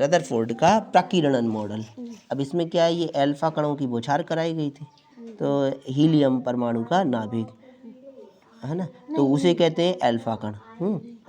Rutherford का प्रकीर्णन model. अब इसमें क्या है, ये अल्फा कणों की बौछार कराई गई थी, तो हीलियम परमाणु का नाभिक है ना, तो उसे कहते हैं अल्फा कण।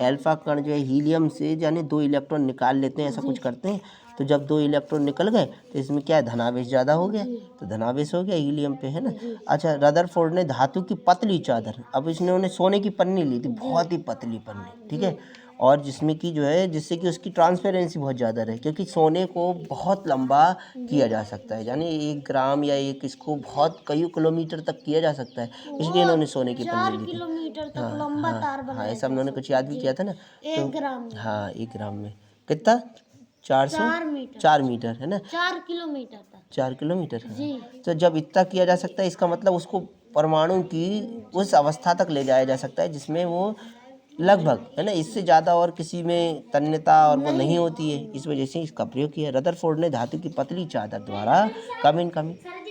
अल्फा कण जो है हीलियम से यानी 2 इलेक्ट्रॉन निकाल लेते हैं, ऐसा कुछ करते हैं। तो जब 2 इलेक्ट्रॉन निकल गए तो इसमें क्या है, धनावेश ज़्यादा हो गया, तो धनावेश हो गया हीलियम पे, है ना। अच्छा, रदरफोर्ड ने धातु की पतली चादर, अब इसने सोने की पन्नी ली थी, बहुत ही पतली पन्नी, ठीक है, और जिसमें कि जो है जिससे कि उसकी ट्रांसपेरेंसी बहुत ज़्यादा रहे, क्योंकि सोने को बहुत लंबा किया जा सकता है, यानी 1 ग्राम या एक इसको बहुत कई किलोमीटर तक किया जा सकता है, इसलिए इन्होंने सोने की पन्नी ली थी। 4 किलोमीटर तक लंबा तार बनाया। हाँ, ऐसा उन्होंने कुछ याद भी किया था ना। 1 ग्राम में। हाँ, 1 ग्राम में कितना, 4 मीटर है ना, 4 किलोमीटर तक। 4 किलोमीटर, हाँ। जी। तो जब इतना किया जा सकता है, इसका मतलब उसको परमाणु की उस अवस्था तक ले जाया जा सकता है जिसमें वो लगभग, है ना, इससे ज़्यादा और किसी में तन्यता और वो नहीं होती है, इस वजह से इसका प्रयोग किया। रदरफोर्ड ने धातु की पतली चादर द्वारा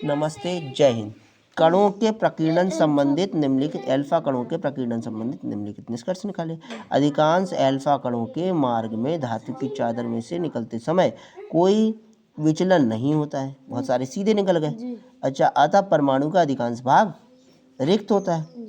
नमस्ते, जय हिंद, कणों के प्रकीर्णन संबंधित निम्नलिखित अल्फा कणों के प्रकीर्णन संबंधित निम्नलिखित निष्कर्ष निकाले। अधिकांश अल्फा कणों के मार्ग में धातु की चादर में से निकलते समय कोई विचलन नहीं होता है, बहुत सारे सीधे निकल गए। अच्छा, अतः परमाणु का अधिकांश भाग रिक्त होता है।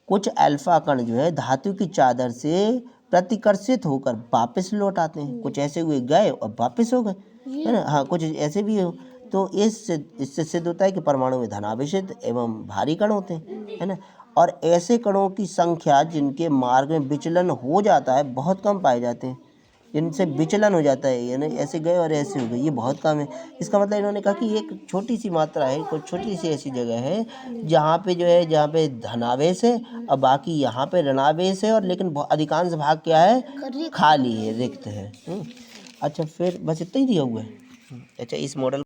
कुछ अल्फा कण जो है धातु की चादर से प्रतिकर्षित होकर वापस लौट आते हैं, कुछ ऐसे हुए गए और वापस हो गए, है ना। हाँ, कुछ ऐसे भी हो, तो इससे सिद्ध होता है कि परमाणु में धनावेशित एवं भारी कण होते हैं, है ना, और ऐसे कणों की संख्या जिनके मार्ग में विचलन हो जाता है बहुत कम पाए जाते हैं, जिनसे विचलन हो जाता है, यानी ऐसे गए और ऐसे हो गए, ये बहुत कम है। इसका मतलब इन्होंने कहा कि एक छोटी सी मात्रा है, कोई छोटी सी ऐसी जगह है जहाँ पे जो है, जहाँ पे धनावेश है और बाकी यहाँ पे ऋणावेश है, और लेकिन अधिकांश भाग क्या है, खाली है, रिक्त है। अच्छा, फिर बस इतना ही दिया हुआ है। अच्छा, इस मॉडल